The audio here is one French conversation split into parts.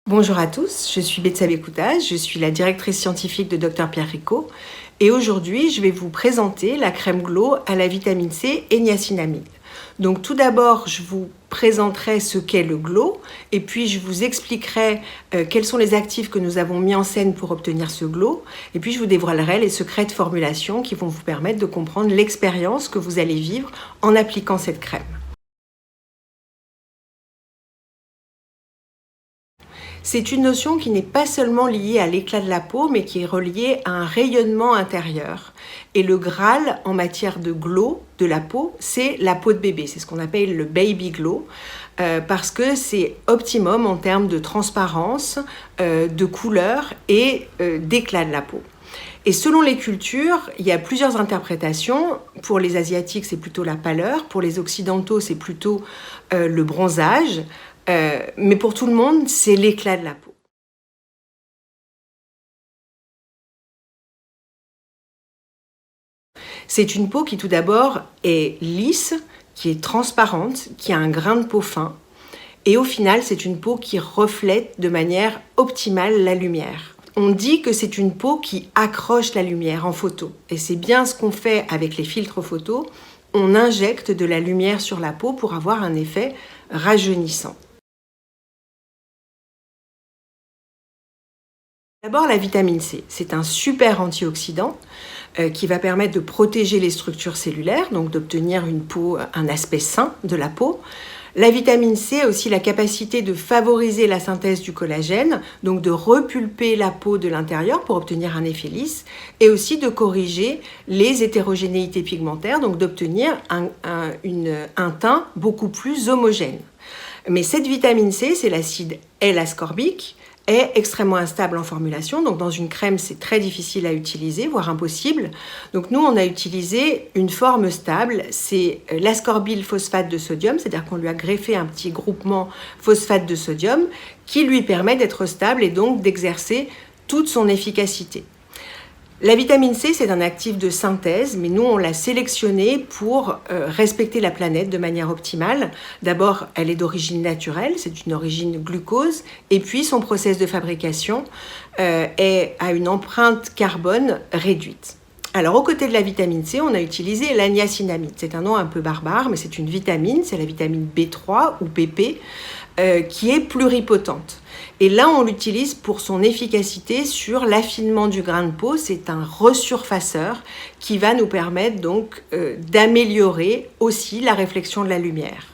Bonjour à tous, je suis Betsabé Koutaz, je suis la directrice scientifique de Dr Pierre Ricot et aujourd'hui je vais vous présenter la crème Glow à la vitamine C et niacinamide. Donc tout d'abord je vous présenterai ce qu'est le Glow et puis je vous expliquerai quels sont les actifs que nous avons mis en scène pour obtenir ce Glow et puis je vous dévoilerai les secrets de formulation qui vont vous permettre de comprendre l'expérience que vous allez vivre en appliquant cette crème. C'est une notion qui n'est pas seulement liée à l'éclat de la peau, mais qui est reliée à un rayonnement intérieur. Et le Graal en matière de glow de la peau, c'est la peau de bébé. C'est ce qu'on appelle le baby glow, parce que c'est optimum en termes de transparence, de couleur et d'éclat de la peau. Et selon les cultures, il y a plusieurs interprétations. Pour les Asiatiques, c'est plutôt la pâleur. Pour les Occidentaux, c'est plutôt le bronzage. Mais pour tout le monde, c'est l'éclat de la peau. C'est une peau qui tout d'abord est lisse, qui est transparente, qui a un grain de peau fin. Et au final, c'est une peau qui reflète de manière optimale la lumière. On dit que c'est une peau qui accroche la lumière en photo. Et c'est bien ce qu'on fait avec les filtres photo. On injecte de la lumière sur la peau pour avoir un effet rajeunissant. D'abord, la vitamine C, c'est un super antioxydant qui va permettre de protéger les structures cellulaires, donc d'obtenir une peau, un aspect sain de la peau. La vitamine C a aussi la capacité de favoriser la synthèse du collagène, donc de repulper la peau de l'intérieur pour obtenir un effet lisse, et aussi de corriger les hétérogénéités pigmentaires, donc d'obtenir un teint beaucoup plus homogène. Mais cette vitamine C, c'est l'acide L-ascorbique, est extrêmement instable en formulation, donc dans une crème c'est très difficile à utiliser, voire impossible. Donc nous on a utilisé une forme stable, c'est l'ascorbyl phosphate de sodium, c'est-à-dire qu'on lui a greffé un petit groupement phosphate de sodium qui lui permet d'être stable et donc d'exercer toute son efficacité. La vitamine C, c'est un actif de synthèse, mais nous, on l'a sélectionné pour respecter la planète de manière optimale. D'abord, elle est d'origine naturelle, c'est une origine glucose, et puis son process de fabrication a une empreinte carbone réduite. Alors, aux côtés de la vitamine C, on a utilisé la niacinamide. C'est un nom un peu barbare, mais c'est une vitamine, c'est la vitamine B3 ou BP, qui est pluripotente. Et là, on l'utilise pour son efficacité sur l'affinement du grain de peau. C'est un resurfaceur qui va nous permettre donc d'améliorer aussi la réflexion de la lumière.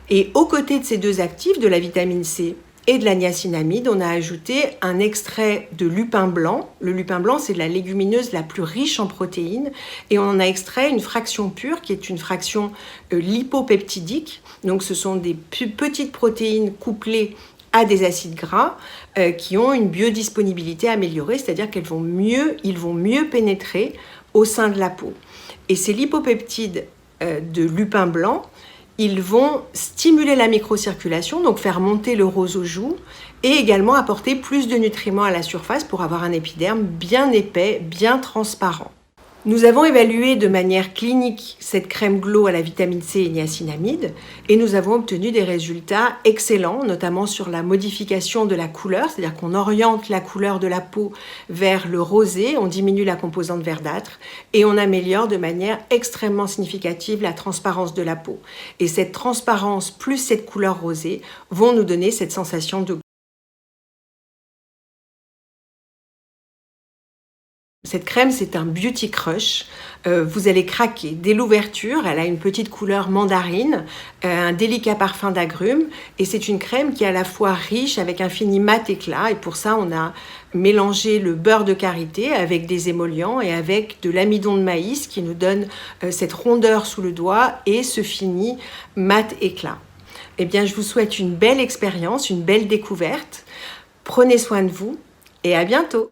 Et aux côtés de ces deux actifs, de la vitamine C et de la niacinamide, on a ajouté un extrait de lupin blanc. Le lupin blanc, c'est la légumineuse la plus riche en protéines. Et on en a extrait une fraction pure qui est une fraction lipopeptidique. Donc ce sont des petites protéines couplées à des acides gras qui ont une biodisponibilité améliorée, c'est-à-dire qu'ils vont mieux pénétrer au sein de la peau. Et ces lipopeptides de lupin blanc, ils vont stimuler la microcirculation, donc faire monter le rose aux joues, et également apporter plus de nutriments à la surface pour avoir un épiderme bien épais, bien transparent. Nous avons évalué de manière clinique cette crème Glow à la vitamine C et niacinamide et nous avons obtenu des résultats excellents, notamment sur la modification de la couleur, c'est-à-dire qu'on oriente la couleur de la peau vers le rosé, on diminue la composante verdâtre et on améliore de manière extrêmement significative la transparence de la peau. Et cette transparence plus cette couleur rosée vont nous donner cette sensation de glow. Cette crème, c'est un beauty crush. Vous allez craquer. Dès l'ouverture, elle a une petite couleur mandarine, un délicat parfum d'agrumes. Et c'est une crème qui est à la fois riche avec un fini mat éclat. Et pour ça, on a mélangé le beurre de karité avec des émollients et avec de l'amidon de maïs qui nous donne cette rondeur sous le doigt et ce fini mat éclat. Eh bien, je vous souhaite une belle expérience, une belle découverte. Prenez soin de vous et à bientôt.